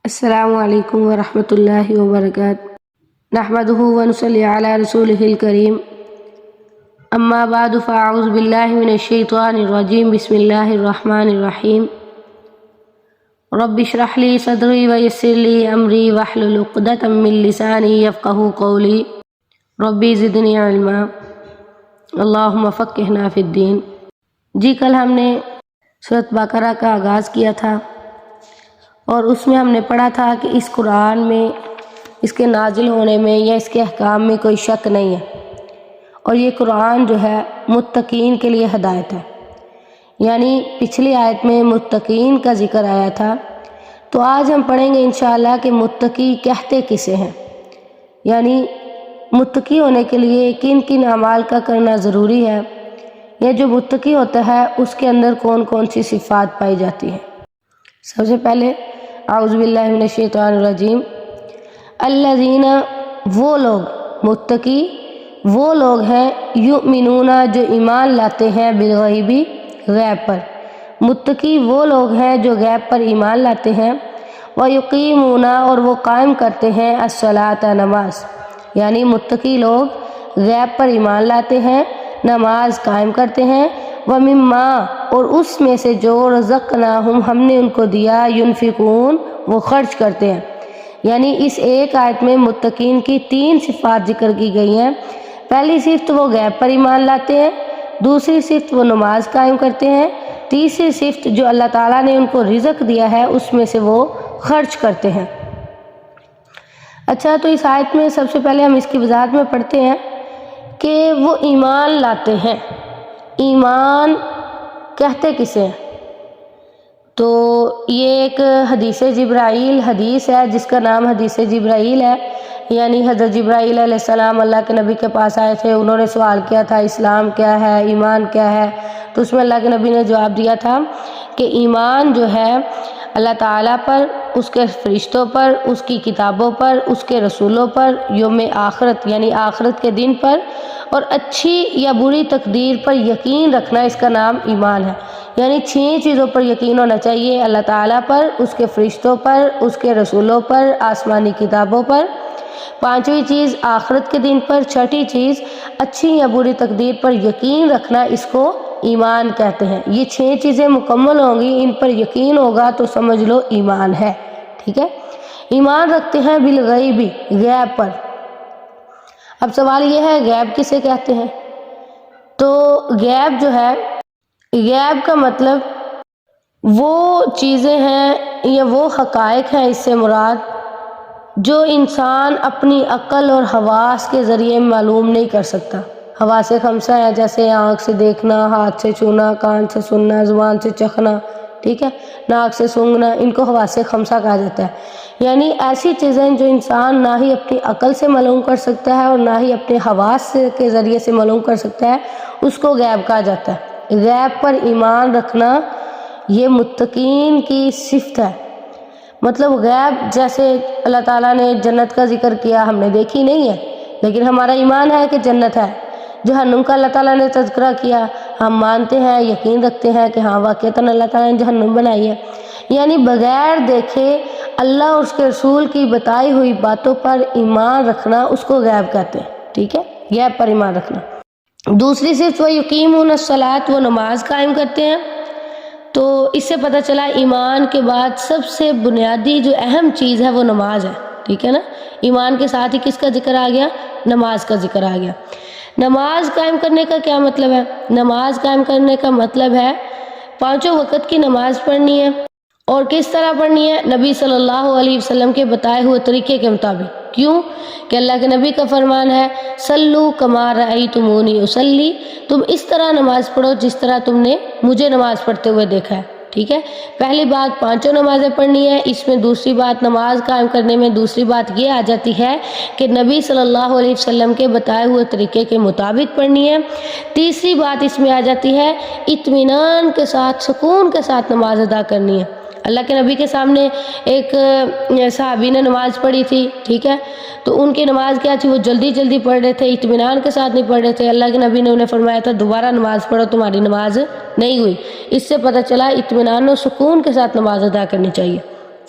السلام علیکم ورحمۃ اللہ وبرکاتہ نحمدہ ونصلی علی رسولہ الکریم اما بعد فاعوذ باللہ من الشیطان الرجیم بسم اللہ الرحمن الرحیم رب اشرح لی صدری ویسر لی امری واحلل عقدۃ من لسانی یفقہوا قولی ربی زدنی علما اللہم فقہنا فی الدین۔ جی کل ہم نے سورۃ بقرہ کا آغاز کیا تھا اور اس میں ہم نے پڑھا تھا کہ اس قرآن میں اس کے نازل ہونے میں یا اس کے احکام میں کوئی شک نہیں ہے، اور یہ قرآن جو ہے متقین کے لیے ہدایت ہے۔ یعنی پچھلی آیت میں متقین کا ذکر آیا تھا، تو آج ہم پڑھیں گے انشاءاللہ کہ متقی کہتے کسے ہیں، یعنی متقی ہونے کے لیے کن کن اعمال کا کرنا ضروری ہے، یا جو متقی ہوتا ہے اس کے اندر کون کون سی صفات پائی جاتی ہیں۔ سب سے پہلے اعوذ باللہ من الشیطان الرجیم، الذین وہ لوگ، متقی وہ لوگ ہیں، یؤمنون جو ایمان لاتے ہیں، بالغیبی غیب پر۔ متقی وہ لوگ ہیں جو غیب پر ایمان لاتے ہیں، ویقیمون اور وہ قائم کرتے ہیں، الصلاۃ نماز، یعنی متقی لوگ غیب پر ایمان لاتے ہیں، نماز قائم کرتے ہیں، ومما اور اس میں سے جو رزقناہم ہم نے ان کو دیا، ینفقون وہ خرچ کرتے ہیں۔ یعنی اس ایک آیت میں متقین کی 3 صفات ذکر کی گئی ہیں۔ پہلی صفت وہ غیب پر ایمان لاتے ہیں، دوسری صفت وہ نماز قائم کرتے ہیں، تیسری صفت جو اللہ تعالیٰ نے ان کو رزق دیا ہے اس میں سے وہ خرچ کرتے ہیں۔ اچھا، تو اس آیت میں سب سے پہلے ہم اس کی وضاحت میں پڑھتے ہیں کہ وہ ایمان لاتے ہیں۔ ایمان کہتے کسے ہیں؟ تو یہ ایک حدیث جبرائیل حدیث ہے جس کا نام حدیث جبرائیل ہے۔ یعنی حضرت جبرائیل علیہ السلام اللہ کے نبی کے پاس آئے تھے، انہوں نے سوال کیا تھا اسلام کیا ہے، ایمان کیا ہے، تو اس میں اللہ کے نبی نے جواب دیا تھا کہ ایمان جو ہے اللہ تعالیٰ پر، اس کے فرشتوں پر، اس کی کتابوں پر، اس کے رسولوں پر، یوم آخرت یعنی آخرت کے دن پر، اور اچھی یا بری تقدیر پر یقین رکھنا، اس کا نام ایمان ہے۔ یعنی 6 چیزوں پر یقین ہونا چاہیے، اللہ تعالیٰ پر، اس کے فرشتوں پر، اس کے رسولوں پر، آسمانی کتابوں پر، 5ویں چیز آخرت کے دن پر، 6ٹھی چیز اچھی یا بری تقدیر پر یقین رکھنا، اس کو ایمان کہتے ہیں۔ یہ 6 چیزیں مکمل ہوں گی، ان پر یقین ہوگا تو سمجھ لو ایمان ہے، ٹھیک ہے۔ ایمان رکھتے ہیں بالغیبی غیب پر۔ اب سوال یہ ہے غیب کسے کہتے ہیں؟ تو غیب جو ہے، غیب کا مطلب وہ چیزیں ہیں یا وہ حقائق ہیں، اس سے مراد جو انسان اپنی عقل اور حواس کے ذریعے معلوم نہیں کر سکتا۔ حواس 5 ہیں، جیسے آنکھ سے دیکھنا، ہاتھ سے چھونا، کان سے سننا، زبان سے چکھنا، ٹھیک ہے، ناک سے سونگھنا، ان کو حواس 5 کہا جاتا ہے۔ یعنی ایسی چیزیں جو انسان نہ ہی اپنی عقل سے معلوم کر سکتا ہے اور نہ ہی اپنے حواس کے ذریعے سے معلوم کر سکتا ہے، اس کو غیب کہا جاتا ہے۔ غیب پر ایمان رکھنا یہ متقین کی صفت ہے۔ مطلب غیب، جیسے اللہ تعالیٰ نے جنت کا ذکر کیا، ہم نے دیکھی نہیں ہے لیکن ہمارا ایمان ہے کہ جنت ہے۔ جہنم کا اللہ تعالیٰ نے تذکرہ کیا، ہم مانتے ہیں، یقین رکھتے ہیں کہ ہاں واقعتاً اللہ تعالیٰ نے جہنم بنائی ہے۔ یعنی بغیر دیکھے اللہ اور اس کے رسول کی بتائی ہوئی باتوں پر ایمان رکھنا، اس کو غیب کہتے ہیں، ٹھیک ہے، غیب پر ایمان رکھنا۔ دوسری صرف وہ یقیمون الصلاۃ، وہ نماز قائم کرتے ہیں۔ تو اس سے پتہ چلا ایمان کے بعد سب سے بنیادی جو اہم چیز ہے وہ نماز ہے، ٹھیک ہے نا۔ ایمان کے ساتھ ہی کس کا ذکر آ گیا؟ نماز کا ذکر آ گیا۔ نماز قائم کرنے کا کیا مطلب ہے؟ نماز قائم کرنے کا مطلب ہے 5 وقت کی نماز پڑھنی ہے، اور کس طرح پڑھنی ہے؟ نبی صلی اللہ علیہ وسلم کے بتائے ہوئے طریقے کے مطابق۔ کیوں کہ اللہ کے نبی کا فرمان ہے، صلو کما رأیتمونی اصلی، تم اس طرح نماز پڑھو جس طرح تم نے مجھے نماز پڑھتے ہوئے دیکھا ہے، ٹھیک ہے۔ پہلی بات 5 نمازیں پڑھنی ہے، اس میں دوسری بات نماز قائم کرنے میں دوسری بات یہ آ جاتی ہے کہ نبی صلی اللہ علیہ وسلم کے بتائے ہوئے طریقے کے مطابق پڑھنی ہے۔ تیسری بات اس میں آ جاتی ہے اطمینان کے ساتھ، سکون کے ساتھ نماز ادا کرنی ہے۔ اللہ کے نبی کے سامنے ایک صحابی نے نماز پڑھی تھی، ٹھیک ہے، تو ان کی نماز کیا تھی؟ وہ جلدی جلدی پڑھ رہے تھے، اطمینان کے ساتھ نہیں پڑھ رہے تھے۔ اللہ کے نبی نے انہیں فرمایا تھا دوبارہ نماز پڑھو، تمہاری نماز نہیں ہوئی۔ اس سے پتہ چلا اطمینان و سکون کے ساتھ نماز ادا کرنی چاہیے۔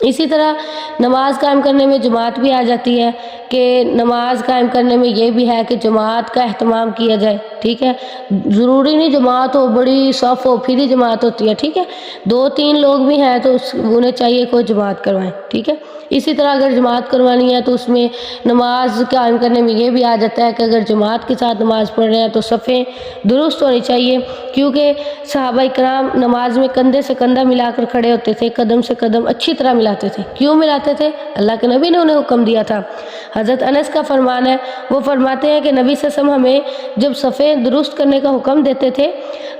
اسی طرح نماز قائم کرنے میں جماعت بھی آ جاتی ہے کہ نماز قائم کرنے میں یہ بھی ہے کہ جماعت کا اہتمام کیا جائے، ٹھیک ہے، ضروری نہیں جماعت ہو، بڑی صف ہو پھر ہی جماعت ہوتی ہے، ٹھیک ہے، 2-3 لوگ بھی ہیں تو انہیں چاہیے کوئی جماعت کروائیں، ٹھیک ہے۔ اسی طرح اگر جماعت کروانی ہے تو اس میں نماز قائم کرنے میں یہ بھی آ جاتا ہے کہ اگر جماعت کے ساتھ نماز پڑھ رہے ہیں تو صفیں درست ہونی چاہیے، کیونکہ صحابہ کرام نماز میں کندھے سے کندھا ملا کر کھڑے ہوتے تھے، قدم سے قدم اچھی طرح ملاتے تھے۔ کیوں ملاتے تھے؟ اللہ کے نبی نے انہیں حکم دیا تھا۔ حضرت انس کا فرمان ہے، وہ فرماتے ہیں کہ نبی صلی اللہ علیہ وسلم ہمیں جب صفیں درست کرنے کا حکم دیتے تھے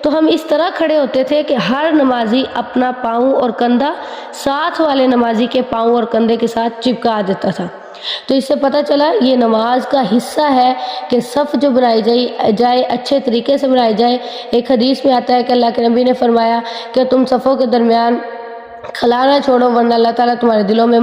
تو ہم اس طرح کھڑے ہوتے تھے کہ ہر نمازی اپنا پاؤں اور کندھا ساتھ والے نمازی کے پاؤں اور کندھے کے ساتھ چپکا دیتا تھا۔ تو اس سے پتہ چلا یہ نماز کا حصہ ہے کہ صف جو بنائی جائے اچھے طریقے سے بنائی جائے۔ ایک حدیث میں آتا ہے کہ اللہ کے نبی نے فرمایا کہ تم صفوں کے درمیان خلا نہ چھوڑو ورنہ اللہ تعالیٰ تمہارے دلوں میں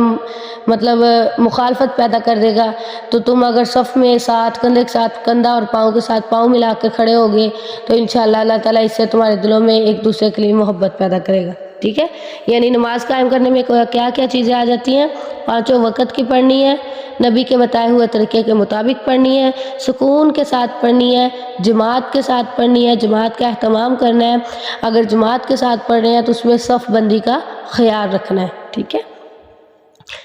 مخالفت پیدا کر دے گا۔ تو تم اگر صف میں ساتھ کندھے کے ساتھ کندھا اور پاؤں کے ساتھ پاؤں ملا کے کھڑے ہوگے تو انشاءاللہ اللہ تعالیٰ اس سے تمہارے دلوں میں ایک دوسرے کے لیے محبت پیدا کرے گا، ٹھیک ہے۔ یعنی نماز قائم کرنے میں کیا کیا چیزیں آ جاتی ہیں؟ 5 وقت کی پڑھنی ہے، نبی کے بتائے ہوئے طریقے کے مطابق پڑھنی ہے، سکون کے ساتھ پڑھنی ہے، جماعت کے ساتھ پڑھنی ہے، جماعت کا اہتمام کرنا ہے، اگر جماعت کے ساتھ پڑھ رہے ہیں تو اس میں صف بندی کا خیال رکھنا ہے، ٹھیک ہے۔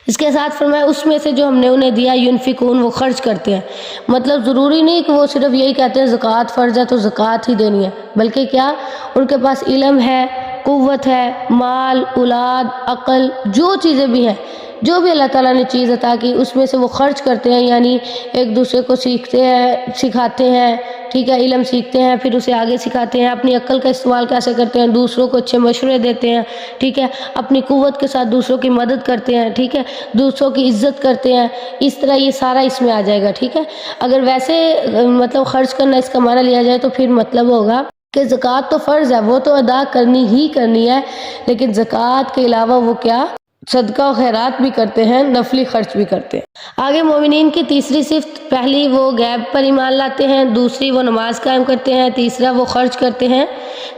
اس کے ساتھ فرمایا اس میں سے جو ہم نے انہیں دیا ينفقون، وہ خرچ کرتے ہیں۔ مطلب ضروری نہیں کہ وہ صرف یہی کہتے ہیں زکوٰۃ فرض ہے تو زکوٰۃ ہی دینی ہے، بلکہ کیا ان کے پاس علم ہے، قوت ہے، مال، اولاد، عقل، جو چیزیں بھی ہیں، جو بھی اللہ تعالیٰ نے چیز عطا کی اس میں سے وہ خرچ کرتے ہیں، یعنی ایک دوسرے کو سکھاتے ہیں، ٹھیک ہے، علم سیکھتے ہیں پھر اسے آگے سکھاتے ہیں، اپنی عقل کا استعمال کیسے کرتے ہیں، دوسروں کو اچھے مشورے دیتے ہیں، ٹھیک ہے، اپنی قوت کے ساتھ دوسروں کی مدد کرتے ہیں، ٹھیک ہے، دوسروں کی عزت کرتے ہیں، اس طرح یہ سارا اس میں آ جائے گا، ٹھیک ہے۔ اگر ویسے مطلب خرچ کرنا اس کا معنی لیا جائے تو پھر مطلب ہوگا کہ زکوٰۃ تو فرض ہے، وہ تو ادا کرنی ہی کرنی ہے، لیکن زکوٰۃ کے علاوہ وہ کیا صدقہ و خیرات بھی کرتے ہیں، نفلی خرچ بھی کرتے ہیں۔ آگے مومنین کی تیسری صفت، پہلی وہ غیب پر ایمان لاتے ہیں، دوسری وہ نماز قائم کرتے ہیں، تیسرا وہ خرچ کرتے ہیں،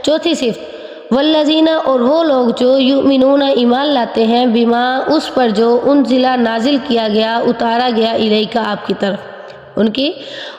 چوتھی صفت والذین، اور وہ لوگ جو یؤمنون ایمان لاتے ہیں بما، اس پر جو انزل نازل کیا گیا، اتارا گیا الیک آپ کی طرف، ان کی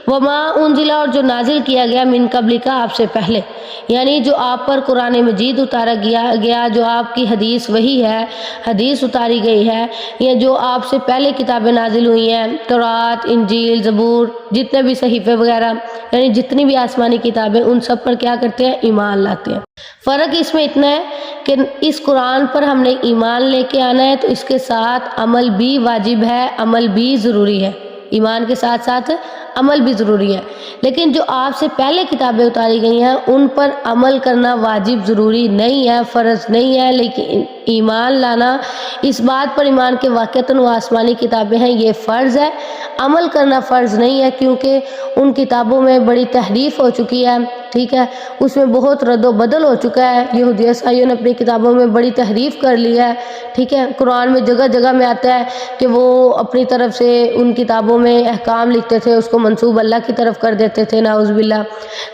وما انزل، اور جو نازل کیا گیا من قبلک آپ سے پہلے، یعنی جو آپ پر قرآن مجید اتارا گیا، جو آپ کی حدیث وہی ہے، حدیث اتاری گئی ہے، یا جو آپ سے پہلے کتابیں نازل ہوئی ہیں، تورات، انجیل، زبور، جتنے بھی صحیفے وغیرہ، یعنی جتنی بھی آسمانی کتابیں، ان سب پر کیا کرتے ہیں؟ ایمان لاتے ہیں۔ فرق اس میں اتنا ہے کہ اس قرآن پر ہم نے ایمان لے کے آنا ہے تو اس کے ساتھ عمل بھی واجب ہے، عمل بھی ضروری ہے، ایمان کے ساتھ ساتھ عمل بھی ضروری ہے، لیکن جو آپ سے پہلے کتابیں اتاری گئی ہیں ان پر عمل کرنا واجب ضروری نہیں ہے، فرض نہیں ہے، لیکن ایمان لانا، اس بات پر ایمان کے واقعتاً وہ آسمانی کتابیں ہیں یہ فرض ہے، عمل کرنا فرض نہیں ہے، کیونکہ ان کتابوں میں بڑی تحریف ہو چکی ہے، ٹھیک ہے، اس میں بہت رد و بدل ہو چکا ہے، یہودی عیسائیوں نے اپنی کتابوں میں بڑی تحریف کر لی ہے، ٹھیک ہے، قرآن میں جگہ جگہ میں آتا ہے کہ وہ اپنی طرف سے ان کتابوں میں احکام لکھتے تھے، اس کو منسوب اللہ کی طرف کر دیتے تھے، نعوذ باللہ۔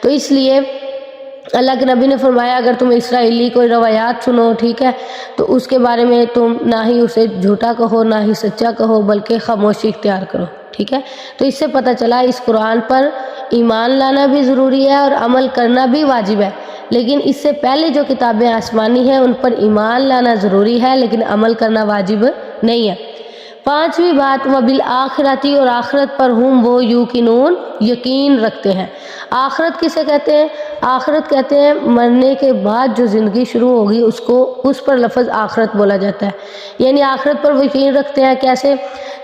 تو اس لیے اللہ کے نبی نے فرمایا اگر تم اسرائیلی کوئی روایات سنو، ٹھیک ہے، تو اس کے بارے میں تم نہ ہی اسے جھوٹا کہو نہ ہی سچا کہو، بلکہ خاموشی اختیار کرو، ٹھیک ہے۔ تو اس سے پتہ چلا اس قرآن پر ایمان لانا بھی ضروری ہے اور عمل کرنا بھی واجب ہے، لیکن اس سے پہلے جو کتابیں آسمانی ہیں ان پر ایمان لانا ضروری ہے لیکن عمل کرنا واجب نہیں ہے۔ پانچویں بات وبالآخرتی، اور آخرت پر ہم وہ یوقنون، یقین رکھتے ہیں۔ آخرت کسے کہتے ہیں؟ آخرت کہتے ہیں مرنے کے بعد جو زندگی شروع ہوگی اس پر لفظ آخرت بولا جاتا ہے، یعنی آخرت پر وہ یقین رکھتے ہیں۔ کیسے؟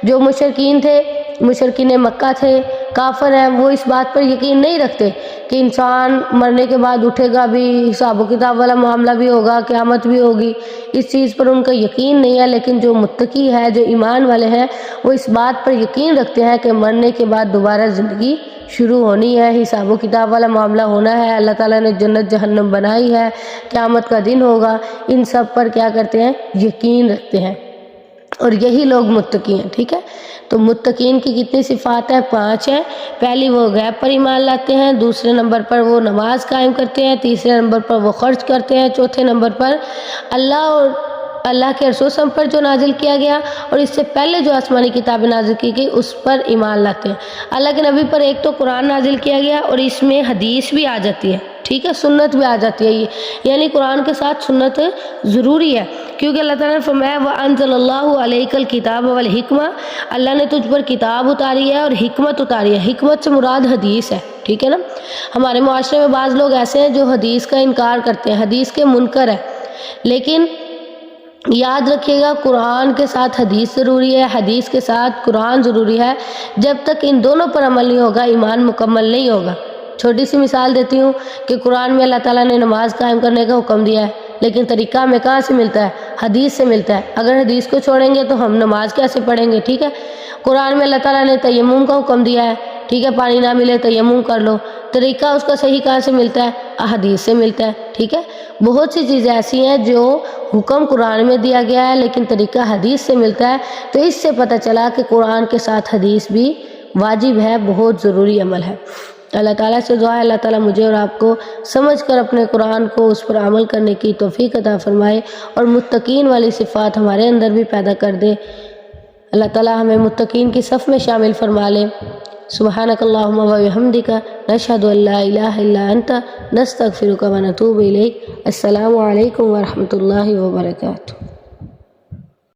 جو مشرکین تھے، مشرکین مکہ تھے، کافر ہیں، وہ اس بات پر یقین نہیں رکھتے کہ انسان مرنے کے بعد اٹھے گا بھی، حساب و کتاب والا معاملہ بھی ہوگا، قیامت بھی ہوگی، اس چیز پر ان کا یقین نہیں ہے، لیکن جو متقی ہے، جو ایمان والے ہیں، وہ اس بات پر یقین رکھتے ہیں کہ مرنے کے بعد دوبارہ زندگی شروع ہونی ہے، حساب و کتاب والا معاملہ ہونا ہے، اللہ تعالیٰ نے جنت جہنم بنائی ہے، قیامت کا دن ہوگا، ان سب پر کیا کرتے ہیں؟ یقین رکھتے ہیں، اور یہی لوگ متقی ہیں، ٹھیک ہے۔ تو متقین کی کتنی صفات ہیں؟ 5 ہیں۔ پہلی وہ غیب پر ایمان لاتے ہیں، دوسرے نمبر پر وہ نماز قائم کرتے ہیں، تیسرے نمبر پر وہ خرچ کرتے ہیں، چوتھے نمبر پر اللہ اور اللہ کے رسول صلی اللہ علیہ وسلم پر جو نازل کیا گیا اور اس سے پہلے جو آسمانی کتابیں نازل کی گئی اس پر ایمان لاتے ہیں۔ اللہ کے نبی پر ایک تو قرآن نازل کیا گیا اور اس میں حدیث بھی آ جاتی ہے، ٹھیک ہے، سنت بھی آ جاتی ہے، یعنی قرآن کے ساتھ سنت ضروری ہے، کیونکہ اللہ تعالیٰ نے فرمایا وَأَنزَلَ اللَّهُ عَلَيْكَ الْكِتَابَ وَالْحِكْمَةَ، اللہ نے تجھ پر کتاب اتاری ہے اور حکمت اتاری ہے۔ حکمت سے مراد حدیث ہے، ٹھیک ہے نا۔ ہمارے معاشرے میں بعض لوگ ایسے ہیں جو حدیث کا انکار کرتے ہیں، حدیث کے منکر ہیں، لیکن یاد رکھیے گا قرآن کے ساتھ حدیث ضروری ہے، حدیث کے ساتھ قرآن ضروری ہے۔ جب تک ان دونوں پر عمل نہیں ہوگا ایمان مکمل نہیں ہوگا۔ چھوٹی سی مثال دیتی ہوں کہ قرآن میں اللہ تعالیٰ نے نماز قائم کرنے کا حکم دیا ہے، لیکن طریقہ ہمیں کہاں سے ملتا ہے؟ حدیث سے ملتا ہے۔ اگر حدیث کو چھوڑیں گے تو ہم نماز کیسے پڑھیں گے؟ ٹھیک ہے، قرآن میں اللہ تعالیٰ نے تیمم کا حکم دیا ہے، ٹھیک ہے، پانی نہ ملے تیمم کر لو، طریقہ اس کا صحیح کہاں سے ملتا ہے؟ حدیث سے ملتا ہے، ٹھیک ہے۔ بہت سی چیزیں ایسی ہیں جو حکم قرآن میں دیا گیا ہے لیکن طریقہ حدیث سے ملتا ہے، تو اس سے پتہ چلا کہ قرآن کے ساتھ حدیث بھی واجب ہے، بہت ضروری عمل ہے۔ اللہ تعالیٰ سے دعا ہے اللہ تعالیٰ مجھے اور آپ کو سمجھ کر اپنے قرآن کو اس پر عمل کرنے کی توفیق عطا فرمائے اور متقین والی صفات ہمارے اندر بھی پیدا کر دے۔ اللہ تعالیٰ ہمیں متقین کی صف میں شامل فرما لے۔ سبحانک اللہم و بحمدک نشہد ان لا الہ الا انت نستغفرک و نتوب الیک۔ السلام علیکم ورحمۃ اللہ وبرکاتہ۔